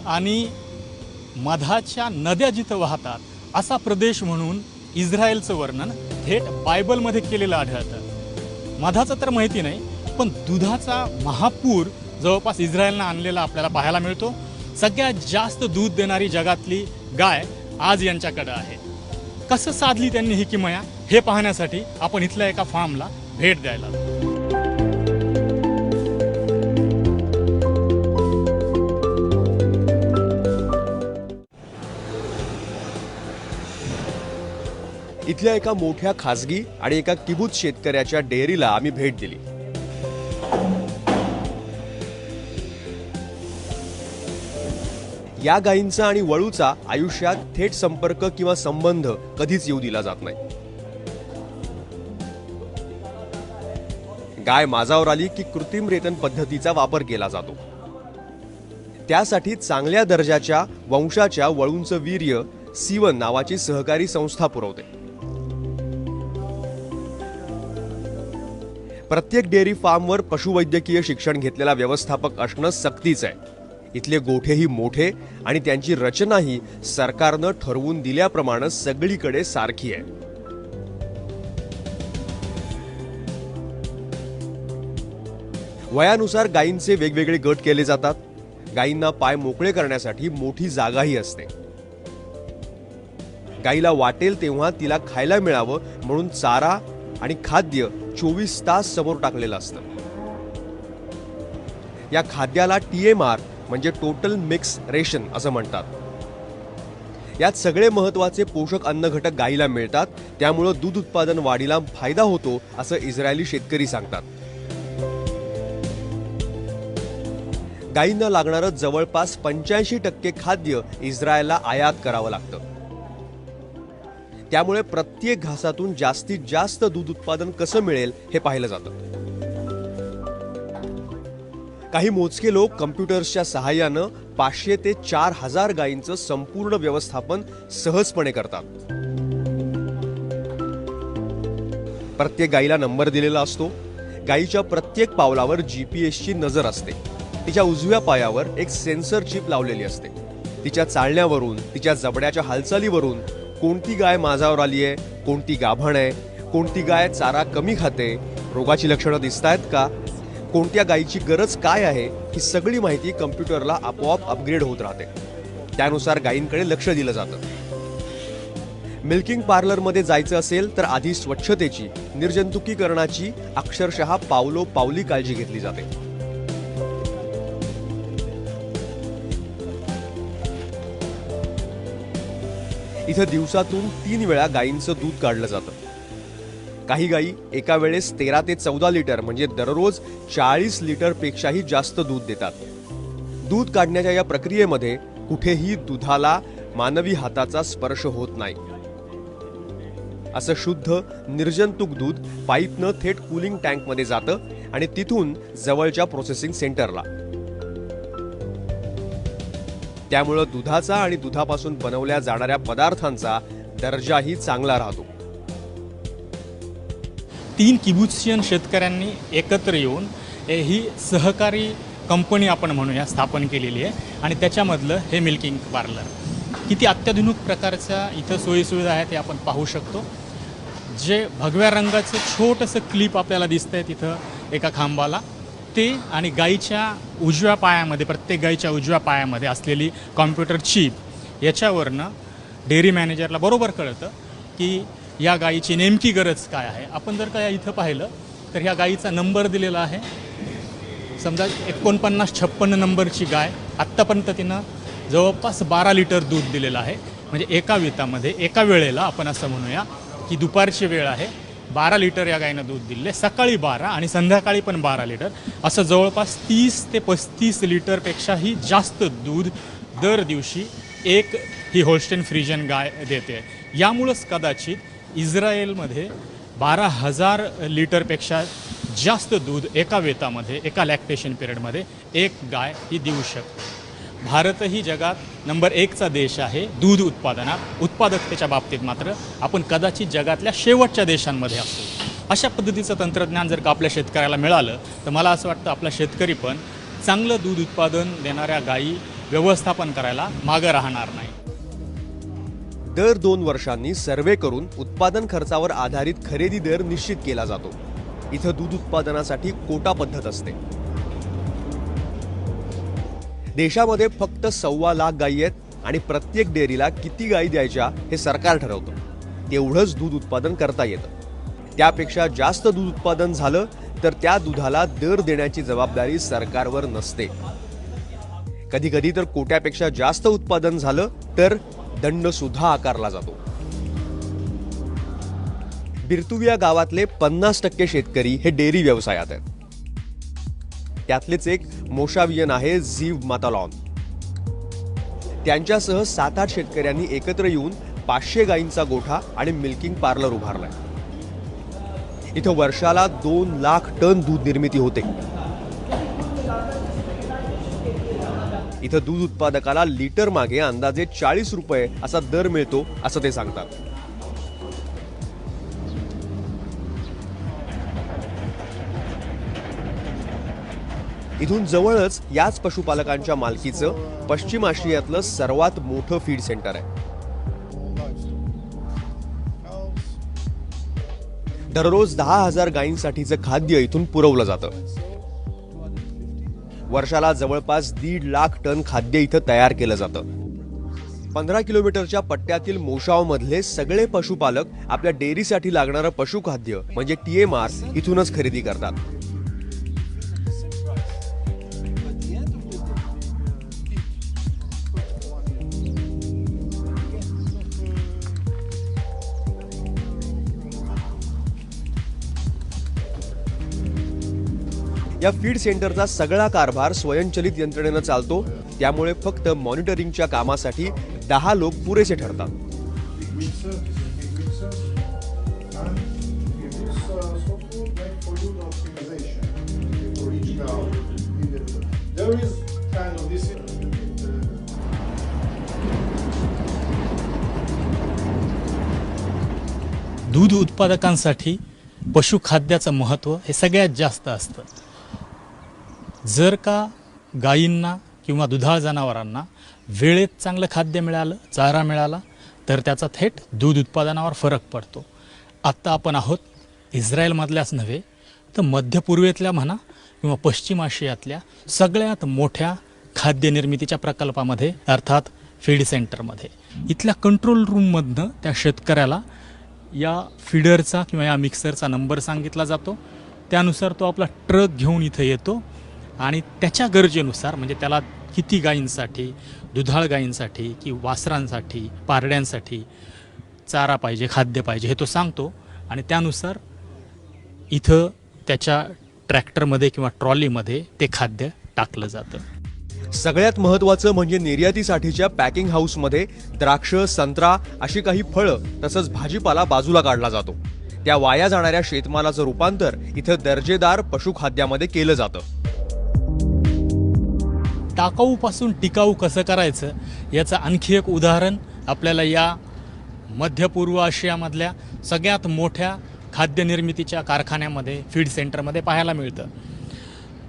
आणि मधाच्या नद्या जिथं वाहतात असा प्रदेश म्हणून इस्रायलचं वर्णन थेट बायबलमध्ये केलेलं आढळतं। मधाचं तर माहिती नाही, पण दुधाचा महापूर जवळपास इस्रायलनं आणलेला आपल्याला पाहायला मिळतो। सगळ्यात जास्त दूध देणारी जगातली गाय आज यांच्याकडे आहे। कसं साधली त्यांनी ही किमया हे पाहण्यासाठी आपण इथल्या एका फार्मला भेट द्यायला आलो। इथल्या एका मोठ्या खासगी आणि एका किबूत शेतकऱ्याच्या डेअरीला आम्ही भेट दिली। या गायींचा आणि वळूचा आयुष्यात थेट संपर्क किंवा संबंध कधीच येऊ दिला जात नाही। गाय माझावर आली की कृत्रिम रेतन पद्धतीचा वापर केला जातो। त्यासाठी चांगल्या दर्जाच्या वंशाच्या वळूंचं वीर्य सीवन नावाची सहकारी संस्था पुरवते। प्रत्येक डेअरी फार्मवर पशुवैद्यकीय शिक्षण घेतलेला व्यवस्थापक असणं सक्तीचं आहे। इथले गोठेही मोठे आणि त्यांची रचनाही सरकारनं ठरवून दिल्याप्रमाणे सगळीकडे सारखी आहे। वयानुसार गायींचे वेगवेगळे गट केले जातात। गायींना पाय मोकळे करण्यासाठी मोठी जागाही असते। गायीला वाटेल तेव्हा तिला खायला मिळावं म्हणून चारा आणि खाद्य 24 तास समोर टाकलेलं असतं। या खाद्याला TMR म्हणजे टोटल मिक्स रेशन असं म्हणतात। यात सगळे महत्त्वाचे पोषक अन्न घटक गायीला मिळतात, त्यामुळे दूध उत्पादन वाढीला फायदा होतो असं इस्रायली शेतकरी सांगतात। गायींना लागणारं जवळपास 85% खाद्य इस्रायलला आयात करावं लागतं। त्यामुळे प्रत्येक घासातून जास्तीत जास्त दूध उत्पादन कसं मिळेल हे पाहिलं जातं। काही मोजके लोक कम्प्युटर्सच्या सहाय्यानं 500 ते 4000 गायींचं संपूर्ण व्यवस्थापन सहजपणे करतात। प्रत्येक गायीला नंबर दिलेला असतो। गायीच्या प्रत्येक पावलावर GPS ची नजर असते। तिच्या उजव्या पायावर एक सेन्सर चिप लावलेली असते। तिच्या चालण्यावरून, तिच्या जबड्याच्या हालचालीवरून कोणती गाय माझावर आली आहे, कोणती गाभण आहे, कोणती गाय चारा कमी खाते, रोगाची लक्षणं दिसतायत का, कोणत्या गायीची गरज काय आहे, ही सगळी माहिती कम्प्युटरला आपोआप अपग्रेड होत राहते। त्यानुसार गायींकडे लक्ष दिलं जातं। मिल्किंग पार्लरमध्ये जायचं असेल तर आधी स्वच्छतेची, निर्जंतुकीकरणाची अक्षरशः पावलोपावली काळजी घेतली जाते। इथं दिवसातून 3 वेळा गायींचं दूध काढलं जातं। काही गायी एका वेळेस 13 ते 14 लिटर म्हणजे दररोज 40 लिटर पेक्षाही जास्त दूध देतात। दूध काढण्याच्या या प्रक्रियेमध्ये कुठेही दुधाला मानवी हाताचा स्पर्श होत नाही। असं शुद्ध निर्जंतुक दूध पाईपनं थेट कूलिंग टँकमध्ये जातं आणि तिथून जवळच्या प्रोसेसिंग सेंटरला। त्यामुळे दुधाचा आणि दुधापासून बनवल्या जाणाऱ्या पदार्थांचा दर्जाही चांगला राहतो। 3 किबुत्सियन शेतकऱ्यांनी एकत्र येऊन ही सहकारी कंपनी आपण म्हणूया स्थापन केलेली आहे आणि त्याच्यामधलं हे मिल्किंग पार्लर किती अत्याधुनिक प्रकारच्या इथं सोयीसुविधा आहेत हे आपण पाहू शकतो। जे भगव्या रंगाचं छोटंसं क्लिप आपल्याला दिसतंय तिथं एका खांबाला, ते आणि गाईच्या उजव्या पायामध्ये, प्रत्येक गाईच्या उजव्या पायामध्ये असलेली कॉम्प्युटर चिप, याच्यावरनं डेअरी मॅनेजरला बरोबर कळतं की या गाईची नेमकी गरज काय आहे। आपण जर का इथं पाहिलं तर ह्या गाईचा नंबर दिलेला आहे। समजा 4956 नंबरची गाय, आत्तापर्यंत तिनं जवळपास 12 लिटर दूध दिलेलं आहे। म्हणजे एका वितामध्ये एका वेळेला आपण असं म्हणूया की दुपारची वेळ आहे, 12 लिटर या गायीनं दूध दिले, सकाळी 12 आणि संध्याकाळी पण 12 लिटर, असं जवळपास 30 ते 35 लिटरपेक्षाही जास्त दूध दर दिवशी एक ही होल्स्टेन फ्रिजन गाय देते। यामुळंच कदाचित इस्रायलमध्ये 12,000 लिटरपेक्षा जास्त दूध एका वेतामध्ये, एका लॅक्टेशन पिरियडमध्ये एक गाय ही देऊ शकते। भारतही जगात नंबर 1चा देश आहे दूध उत्पादनात। उत्पादकतेच्या बाबतीत मात्र आपण कदाचित जगातल्या शेवटच्या देशांमध्ये असतो। अशा पद्धतीचं तंत्रज्ञान जर का आपल्या शेतकऱ्याला मिळालं तर मला असं वाटतं आपला शेतकरी पण चांगलं दूध उत्पादन देणाऱ्या गायी व्यवस्थापन करायला मागं राहणार नाही. दर 2 वर्षांनी सर्वे करून उत्पादन खर्चावर आधारित खरेदी दर निश्चित केला जातो. इथं दूध उत्पादनासाठी कोटा पद्धत असते. देशामध्ये फक्त 1.25 लाख गायी आहेत आणि प्रत्येक डेअरीला किती गायी द्यायच्या हे सरकार ठरवतं. तेवढंच दूध उत्पादन करता येतं. त्यापेक्षा जास्त दूध उत्पादन झालं तर त्या दुधाला दर देण्याची जबाबदारी सरकारवर नसते. कधी कधी तर कोट्यापेक्षा जास्त उत्पादन झालं तर दंड सुद्धा आकारला जातो. बिरतुविया गावातले 50% शेतकरी हे डेअरी व्यवसायात आहेत. त्यातलेच एक मोशावियन आहे झीव मातालॉन. त्यांच्यासह 7-8 शेतकऱ्यांनी एकत्र येऊन 500 गायींचा गोठा आणि मिल्किंग पार्लर उभारलाय. इथं वर्षाला 2 लाख टन दूध निर्मिती होते. इथं दूध उत्पादकाला लिटर मागे अंदाजे 40 रुपये असा दर मिळतो असं ते सांगतात. इथून जवळच याच पशुपालकांच्या मालकीचं पश्चिम आशियातलं सर्वात मोठं फीड सेंटर आहे. दररोज 10,000 गायींसाठीचं खाद्य इथून पुरवलं जातं. वर्षाला जवळपास 1.5 लाख टन खाद्य इथं तयार केलं जातं. 15 किलोमीटरच्या पट्ट्यातील मोशावमधले सगळे पशुपालक आपल्या डेअरीसाठी लागणारं पशुखाद्य म्हणजे TMR इथूनच खरेदी करतात. या फीड सेंटरचा सगळा कारभार स्वयंचलित यंत्रणेनं चालतो. त्यामुळे फक्त मॉनिटरिंगच्या कामासाठी 10 लोक पुरेसे ठरतात. दूध उत्पादकांसाठी पशुखाद्याचं महत्त्व हे सगळ्यात जास्त असतं. जर का गायींना किंवा दुधाळ जनावरांना वेळेत चांगलं खाद्य मिळालं, चारा मिळाला तर त्याचा थेट दूध उत्पादनावर फरक पडतो. आत्ता आपण आहोत इस्रायलमधल्याच नव्हे तर मध्यपूर्वेतल्या म्हणा किंवा पश्चिम आशियातल्या सगळ्यात मोठ्या खाद्य निर्मितीच्या प्रकल्पामध्ये अर्थात फीड सेंटरमध्ये. इथल्या कंट्रोल रूममधनं त्या शेतकऱ्याला या फीडरचा किंवा या मिक्सरचा नंबर सांगितला जातो. त्यानुसार तो आपला ट्रक घेऊन इथं येतो आणि त्याच्या गरजेनुसार म्हणजे त्याला किती गायींसाठी, दुधाळ गायींसाठी की वासरांसाठी, पारड्यांसाठी चारा पाहिजे, खाद्य पाहिजे हे तो सांगतो आणि त्यानुसार इथं त्याच्या ट्रॅक्टरमध्ये किंवा ट्रॉलीमध्ये ते खाद्य टाकलं जातं. सगळ्यात महत्त्वाचं म्हणजे निर्यातीसाठीच्या पॅकिंग हाऊसमध्ये द्राक्ष, संत्रा अशी काही फळं तसंच भाजीपाला बाजूला काढला जातो. त्या वाया जाणाऱ्या शेतमालाचं रूपांतर इथं दर्जेदार पशुखाद्यामध्ये केलं जातं. टाकाऊपासून टिकाऊ कसं करायचं याचं आणखी एक उदाहरण आपल्याला या मध्य पूर्व आशियामधल्या सगळ्यात मोठ्या खाद्य निर्मितीच्या कारखान्यामध्ये फीड सेंटरमध्ये पाहायला मिळतं.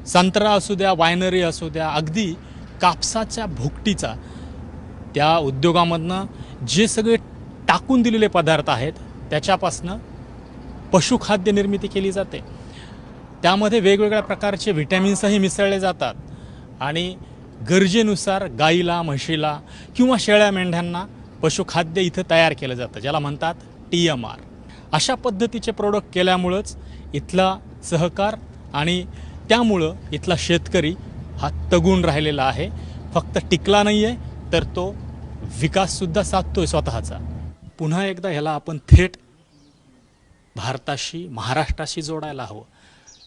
संत्रा असू द्या, वायनरी असू द्या, अगदी कापसाच्या भुकटीचा त्या उद्योगामधनं जे सगळे टाकून दिलेले पदार्थ आहेत त्याच्यापासनं पशुखाद्य निर्मिती केली जाते. त्यामध्ये वेगवेगळ्या प्रकारचे व्हिटॅमिन्सही मिसळले जातात आणि गरजेनुसार गाईला, म्हशीला किंवा शेळ्या मेंढ्यांना पशुखाद्य इथं तयार केलं जातं ज्याला म्हणतात TMR. अशा पद्धतीचे प्रोडक्ट केल्यामुळंच इथला सहकार आणि त्यामुळं इथला शेतकरी हा तगून राहिलेला आहे. फक्त टिकला नाही आहे तर तो विकाससुद्धा साधतोय स्वतःचा. पुन्हा एकदा ह्याला आपण थेट भारताशी, महाराष्ट्राशी जोडायला हवं.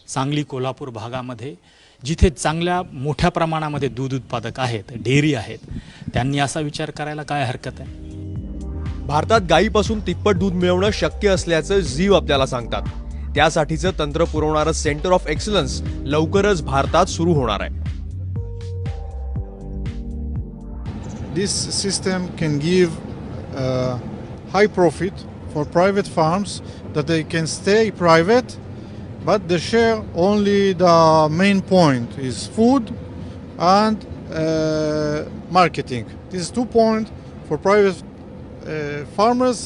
सांगली, कोल्हापूर भागामध्ये जिथे चांगल्या मोठ्या प्रमाणामध्ये दूध उत्पादक आहेत, डेअरी आहेत, त्यांनी असा विचार करायला काय हरकत आहे. भारतात गायीपासून तिप्पट दूध मिळवणं शक्य असल्याचं झीव आपल्याला सांगतात. त्यासाठीचं तंत्र पुरवणारं सेंटर ऑफ एक्सलन्स लवकरच भारतात सुरू होणार आहे. This system can give high profit for private farms that they can stay private, but they share only the main point is food and marketing. These 2 points for private farmers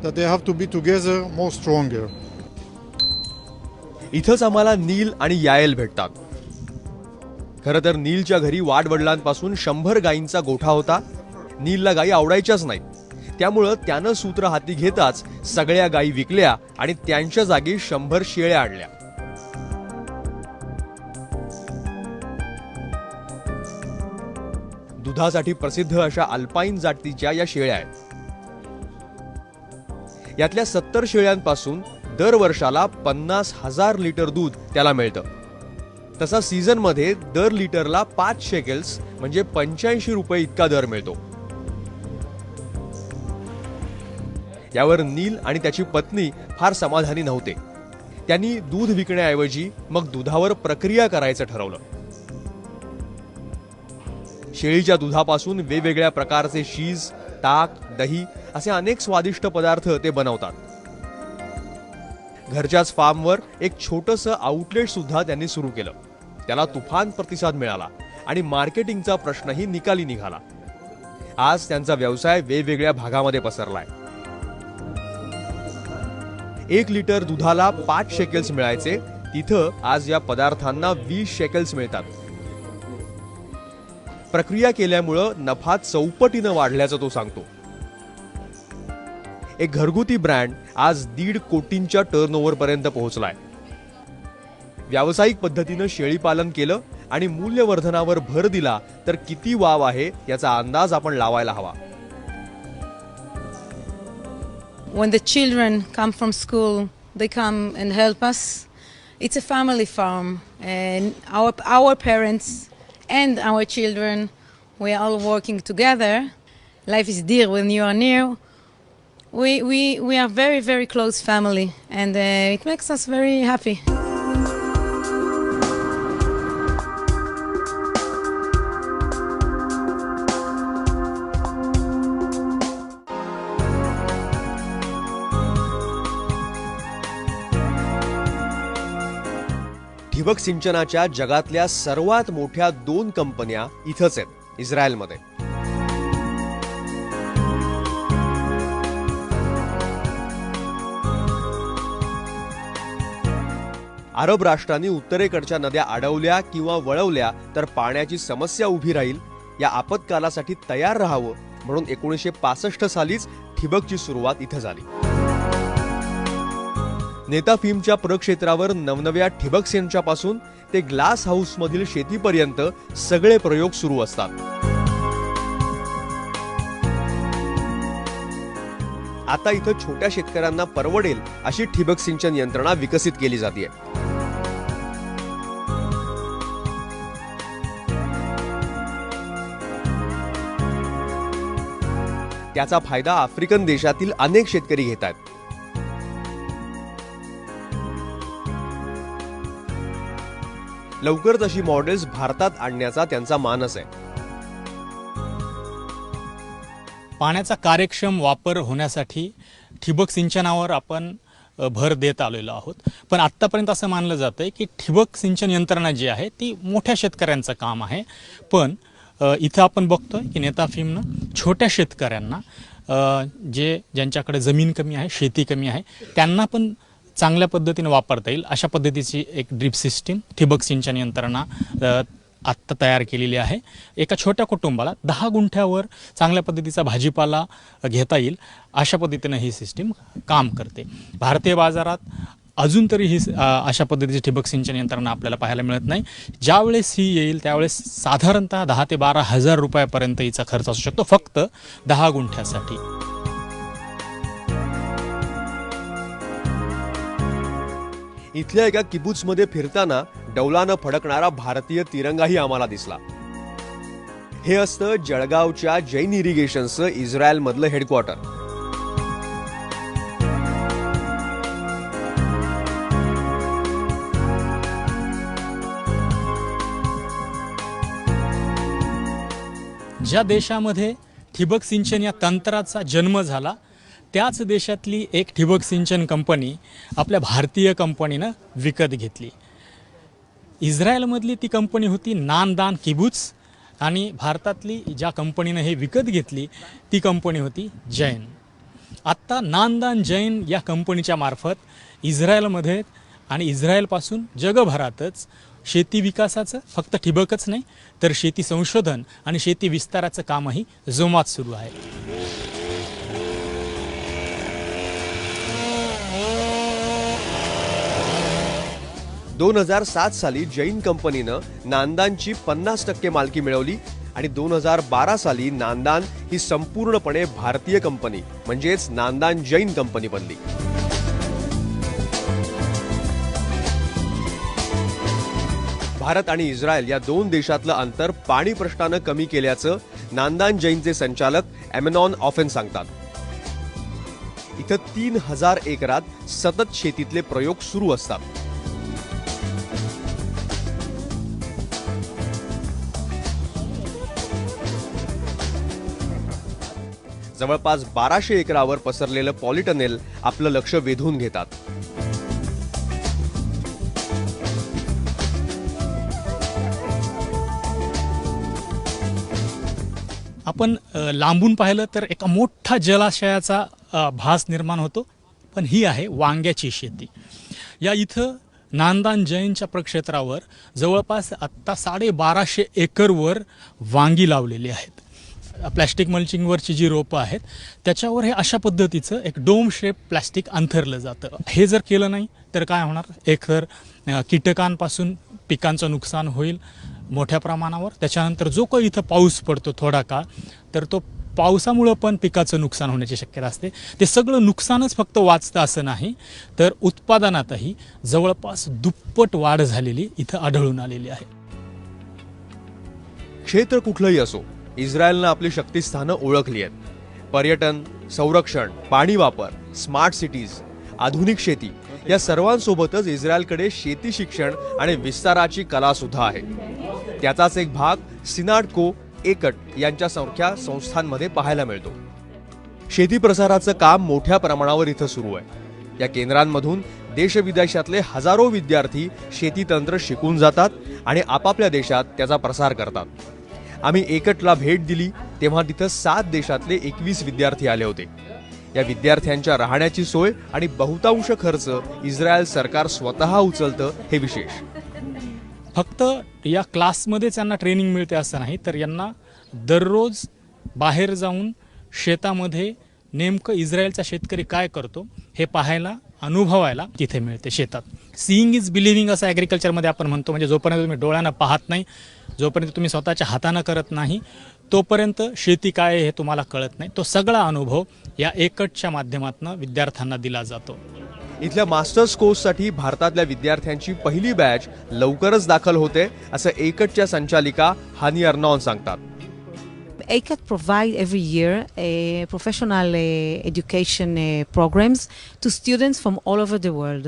that they have to be together more stronger. इथंच आम्हाला नील आणि यायल भेटतात. खरं तर नीलच्या घरी वाडवडिलांपासून 100 गायींचा गोठा होता. नीलला गायी आवडायच्याच नाहीत, त्यामुळं त्यानं सूत्र हाती घेताच सगळ्या गायी विकल्या आणि त्यांच्या जागी 100 शेळ्या आणल्या. दुधासाठी प्रसिद्ध अशा अल्पाईन जातीच्या या शेळ्या आहेत. यातल्या 70 शेळ्यांपासून दर वर्षाला 50,000 लिटर दूध त्याला मिळतं. तसा सीझनमध्ये दर लिटरला 5 शेकेल्स म्हणजे 85 रुपये इतका दर मिळतो. यावर नील आणि त्याची पत्नी फार समाधानी नव्हते. त्यांनी दूध विकण्याऐवजी मग दुधावर प्रक्रिया करायचं ठरवलं. शेळीच्या दुधापासून वेगवेगळ्या प्रकारचे चीज, ताक, दही असे अनेक स्वादिष्ट पदार्थ ते बनवतात. घरच्याच फार्मवर एक छोटंसं आउटलेट सुद्धा त्यांनी सुरू केलं. त्याला तुफान प्रतिसाद मिळाला आणि मार्केटिंगचा प्रश्नही निकाली निघाला. आज त्यांचा व्यवसाय वेगवेगळ्या भागामध्ये पसरलाय. 1 लिटर दुधाला 5 शेकेल्स मिळायचे, तिथं आज या पदार्थांना 20 शेकेल्स मिळतात. प्रक्रिया केल्यामुळं नफा चौपटीनं वाढल्याचं तो सांगतो. एक घरगुती ब्रँड आज 1.5 कोटींच्या टर्नओव्हर पर्यंत पोहोचलाय. व्यावसायिक पद्धतीनं शेळीपालन केलं आणि मूल्यवर्धनावर भर दिला तर किती वाव आहे याचा अंदाज आपण लावायला हवा. When the children come from school, they come and help us. It's a family farm, and our parents and our children, we are all working together. Life is dear when you are near. We are very close family, and it makes us very happy. ठिबक सिंचनाच्या जगातल्या सर्वात मोठ्या 2 कंपन्या इथंच आहेत, इस्रायलमध्ये. अरब राष्ट्रांनी उत्तरेकडच्या नद्या अडवल्या किंवा वळवल्या तर पाण्याची समस्या उभी राहील. या आपत्कालासाठी तयार राहावं म्हणून 1965 सालीच ठिबकची सुरुवात इथं झाली. नेताफिमच्या प्रक्षेत्रावर नवनव्या ठिबक सिंचनापासून ते ग्लास हाऊस मधील शेतीपर्यंत सगळे प्रयोग सुरू असतात. आता इथं छोट्या शेतकऱ्यांना परवडेल अशी ठिबक सिंचन यंत्रणा विकसित केली जाते. त्याचा फायदा आफ्रिकन देशातील अनेक शेतकरी घेत आहेत. लवकरच अशी मॉडेल्स भारतात आणण्याचा त्यांचा मानस आहे. पाण्याचा कार्यक्षम वापर होण्यासाठी ठिबक सिंचनावर आपण भर देत आलेलो आहोत. पण आत्तापर्यंत असं मानलं जातं की ठिबक सिंचन यंत्रणा जी आहे ती मोठ्या शेतकऱ्यांचं काम आहे. पण इथं आपण बघतोय की नेताफिमनं छोट्या शेतकऱ्यांना ज्यांच्याकडे जमीन कमी आहे, शेती कमी आहे, त्यांना पण चांगल्या पद्धतीने वापरता येईल अशा पद्धतीची एक ड्रिप सिस्टीम, ठिबक सिंचन यंत्रणा आत्ता तयार केलेली आहे. एका छोट्या कुटुंबाला 10 गुंठ्यावर चांगल्या पद्धतीचा भाजीपाला घेता येईल अशा पद्धतीनं ही सिस्टीम काम करते. भारतीय बाजारात अजून तरी ही अशा पद्धतीची ठिबक सिंचन यंत्रणा आपल्याला पाहायला मिळत नाही. ज्यावेळेस ही येईल त्यावेळेस साधारणतः 10,000 ते 12,000 रुपयापर्यंत हिचा खर्च असू शकतो फक्त 10 गुंठ्यासाठी. इथल्या एका किबुत्समध्ये फिरताना डौलानं फडकणारा भारतीय तिरंगाही आम्हाला दिसला. हे असतं जळगावच्या जैन इरिगेशनचं इस्रायलमधलं हेडक्वार्टर. ज्या देशामध्ये ठिबक सिंचन या तंत्राचा जन्म झाला त्याच देशातली एक ठिबक सिंचन कंपनी आपल्या भारतीय कंपनीनं विकत घेतली. इस्रायलमधली ती कंपनी होती नानदान किबुत्स आणि भारतातली ज्या कंपनीनं हे विकत घेतली ती कंपनी होती जैन. आत्ता नांदान जैन या कंपनीच्या मार्फत इस्रायलमध्ये आणि इस्रायलपासून जगभरातच शेती विकासाचं फक्त ठिबकच नाही तर शेती संशोधन आणि शेती विस्ताराचं कामही जोमात सुरू आहे. 2007 साली जैन कंपनीनं नांदानची 50% मालकी मिळवली आणि 2012 साली नांदान ही संपूर्णपणे भारतीय कंपनी म्हणजेच नांदान जैन कंपनी बनली. भारत आणि इस्रायल या दोन देशातलं अंतर पाणी प्रश्नानं कमी केल्याचं नांदान जैनचे संचालक एमेनॉन ऑफेन सांगतात. इथं 3000 एकरात सतत शेतीतले प्रयोग सुरू असतात. जवळपास 1200 एकरावर पसरलेलं पॉलिटनेल आपलं लक्ष वेधून घेतात. आपण लांबून पाहिलं तर एका मोठा जलाशयाचा भास निर्माण होतो, पण ही आहे वांग्याची शेती. या इथं नांदान जैनच्या प्रक्षेत्रावर जवळपास आत्ता 1250 एकरवर वांगी लावलेली आहेत. प्लॅस्टिक मल्चिंगवरची जी रोपं आहेत त्याच्यावर हे अशा पद्धतीचं एक डोम शेप प्लॅस्टिक अंथरलं जातं. हे जर केलं नाही तर काय होणार, एक तर कीटकांपासून पिकांचं नुकसान होईल मोठ्या प्रमाणावर. त्याच्यानंतर जो काही इथं पाऊस पडतो थोडा काळ, तर तो पावसामुळं पण पिकाचं नुकसान होण्याची शक्यता असते. ते सगळं नुकसानच फक्त वाचतं असं नाही, तर उत्पादनातही जवळपास दुप्पट वाढ झालेली इथं आढळून आलेली आहे. क्षेत्र कुठलंही असो, इस्रायलनं आपली शक्तिस्थानं ओळखली आहेत. पर्यटन, संरक्षण, पाणी वापर, स्मार्ट सिटीज, आधुनिक शेती या सर्वांसोबतच इस्रायलकडे शेती शिक्षण आणि विस्ताराची कला सुद्धा आहे. त्याचाच एक भाग सिनाडको, एकट यांच्यासारख्या संस्थांमध्ये पाहायला मिळतो. शेती प्रसाराचं काम मोठ्या प्रमाणावर इथं सुरू आहे. या केंद्रांमधून देशविदेशातले हजारो विद्यार्थी शेतीतंत्र शिकून जातात आणि आपापल्या देशात त्याचा प्रसार करतात. आम्ही एकटला भेट दिली तेव्हा तिथं 7 देशातले 21 विद्यार्थी आले होते. या विद्यार्थ्यांच्या राहण्याची सोय आणि बहुतांश खर्च इस्रायल सरकार स्वतः उचलतं हे विशेष. फक्त या क्लासमध्येच यांना ट्रेनिंग मिळते असं नाही, तर यांना दररोज बाहेर जाऊन शेतामध्ये नेमकं इस्रायलचा शेतकरी काय करतो हे पाहायला, अनुभवायला तिथे मिळते शेतात. सीइंग इज बिलिव्हिंग असं ॲग्रिकल्चरमध्ये आपण म्हणतो. म्हणजे जोपर्यंत तुम्ही डोळ्यानं पाहत नाही, जोपर्यंत तुम्ही स्वतःच्या हातानं करत नाही, तोपर्यंत शेती काय हे तुम्हाला कळत नाही. तो सगळा अनुभव या एकटच्या माध्यमातून विद्यार्थ्यांना दिला जातो. इथल्या मास्टर्स कोर्ससाठी भारतातल्या विद्यार्थ्यांची पहिली बॅच लवकरच दाखल होते असं एकटच्या संचालिका हानी अर्नॉन सांगतात. ACAT provide every year professional education programs to students from all over the world.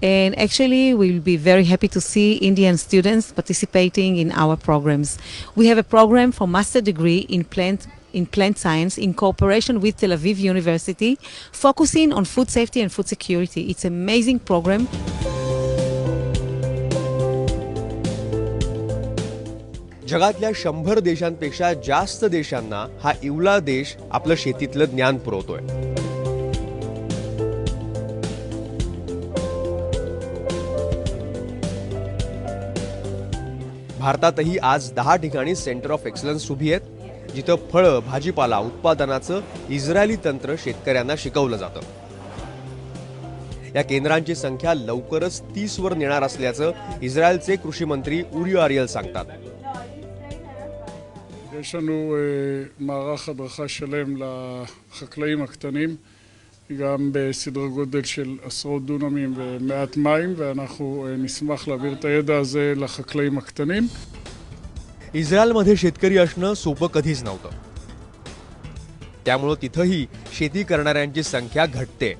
And actually, we'll be very happy to see Indian students participating in our programs. We have a program for master degree in plant science in cooperation with Tel Aviv University, focusing on food safety and food security. It's an amazing program. जगातल्या 100 देशांपेक्षा जास्त देशांना हा इवला देश आपलं शेतीतलं ज्ञान पुरवतोय. भारतातही आज 10 ठिकाणी सेंटर ऑफ एक्सलन्स उभी आहेत, जिथं फळं, भाजीपाला उत्पादनाचं इस्रायली तंत्र शेतकऱ्यांना शिकवलं जातं. या केंद्रांची संख्या लवकरच 30 वर नेणार असल्याचं इस्रायलचे कृषी मंत्री אורי אריאל सांगतात. יש לנו מערך הדרכה שלם לחקלאים הקטנים, גם בסדר גודל של עשרות דונמים ומעט מים, ואנחנו נשמח להעביר את הידע הזה לחקלאים הקטנים. इस्रायलमध्ये शेतकरी असणं सोपं कधीच नव्हतं. त्यामुळं तिथंही शेती करणाऱ्यांची संख्या घटते.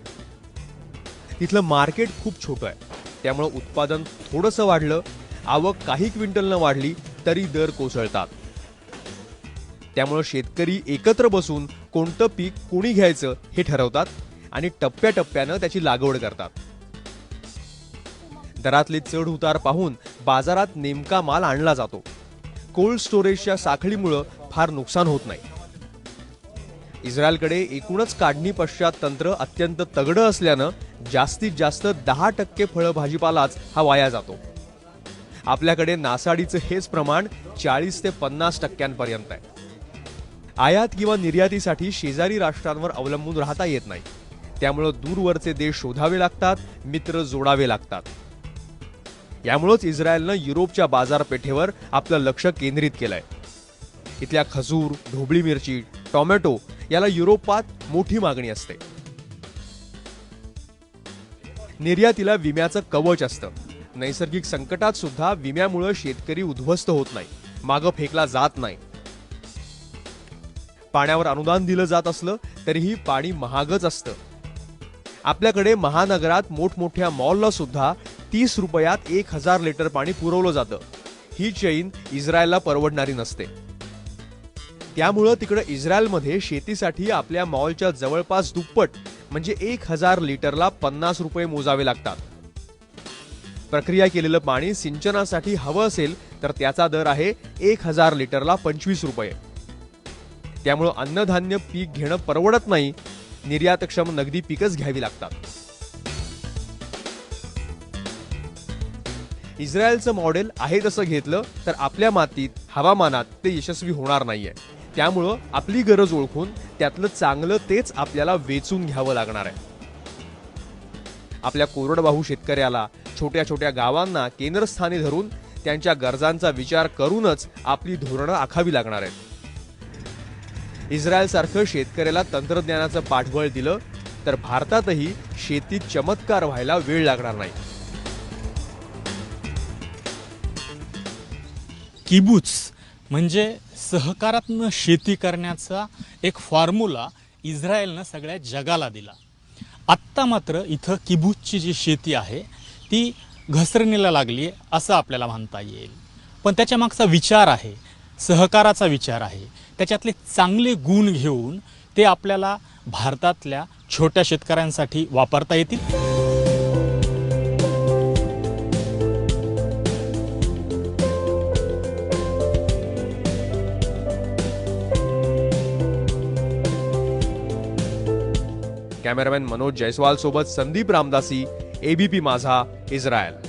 तिथलं मार्केट खूप छोटं आहे. त्यामुळं उत्पादन थोडंसं वाढलं, आवक काही क्विंटलनं वाढली तरी दर कोसळतात. त्यामुळे शेतकरी एकत्र बसून कोणतं पीक कोणी घ्यायचं हे ठरवतात आणि टप्प्याटप्प्यानं त्याची लागवड करतात. दरातले चढ उतार पाहून बाजारात नेमका माल आणला जातो. कोल्ड स्टोरेजच्या साखळीमुळं फार नुकसान होत नाही. इस्रायलकडे एकूणच काढणी पश्चात तंत्र अत्यंत तगडं असल्यानं जास्तीत जास्त 10% फळं भाजीपालाच हा वाया जातो. आपल्याकडे नासाडीचं हेच प्रमाण 40 ते 50% आहे. आयात किंवा निर्यातीसाठी शेजारी राष्ट्रांवर अवलंबून राहता येत नाही. त्यामुळं दूरवरचे देश शोधावे लागतात, मित्र जोडावे लागतात. यामुळंच इस्रायलनं युरोपच्या बाजारपेठेवर आपलं लक्ष केंद्रित केलंय. इथल्या खजूर, ढोबळी मिरची, टोमॅटो याला युरोपात मोठी मागणी असते. निर्यातीला विम्याचं कवच असतं. नैसर्गिक संकटात सुद्धा विम्यामुळे शेतकरी उद्ध्वस्त होत नाही, मागं फेकला जात नाही. पाण्यावर अनुदान दिलं जात असलं तरीही पाणी महागच असतं. आपल्याकडे महानगरात मोठमोठ्या मॉलला सुद्धा 30 रुपयात 1000 लिटर पाणी पुरवलं जातं. ही चैन इस्रायलला परवडणारी नसते. त्यामुळं तिकडे इस्रायलमध्ये शेतीसाठी आपल्या मॉलच्या जवळपास दुप्पट म्हणजे 1000 लिटरला 50 रुपये मोजावे लागतात. प्रक्रिया केलेलं पाणी सिंचनासाठी हवं असेल तर त्याचा दर आहे 1000 लिटरला 25 रुपये. त्यामुळं अन्नधान्य पीक घेणं परवडत नाही. निर्यातक्षम नगदी पीकच घ्यावी लागतात. इस्रायलचं मॉडेल आहे तसं घेतलं तर आपल्या मातीत, हवामानात ते यशस्वी होणार नाहीये. त्यामुळं आपली गरज ओळखून त्यातलं चांगलं तेच आपल्याला वेचून घ्यावं लागणार आहे. आपल्या कोरडवाहू शेतकऱ्याला, छोट्या छोट्या गावांना केंद्रस्थानी धरून त्यांच्या गरजांचा विचार करूनच आपली धोरणं आखावी लागणार आहेत. इस्रायलसारखं शेतकऱ्याला तंत्रज्ञानाचं पाठबळ दिलं तर भारतातही शेतीत चमत्कार व्हायला वेळ लागणार नाही. किबुच म्हणजे सहकारातनं शेती करण्याचा एक फॉर्म्युला इस्रायलनं सगळ्या जगाला दिला. आत्ता मात्र इथं किबुचची जी शेती आहे ती घसरणीला लागली आहे असं आपल्याला म्हणता येईल. पण त्याच्या मागचा विचार आहे, सहकाराचा विचार आहे. त्याच्यातले चांगले गुण घेऊन ते आपल्याला भारतातल्या छोट्या शेतकऱ्यांसाठी वापरता येतील. कॅमेरामॅन मनोज जयस्वाल सोबत संदीप रामदासी, ABP माझा, इस्रायल.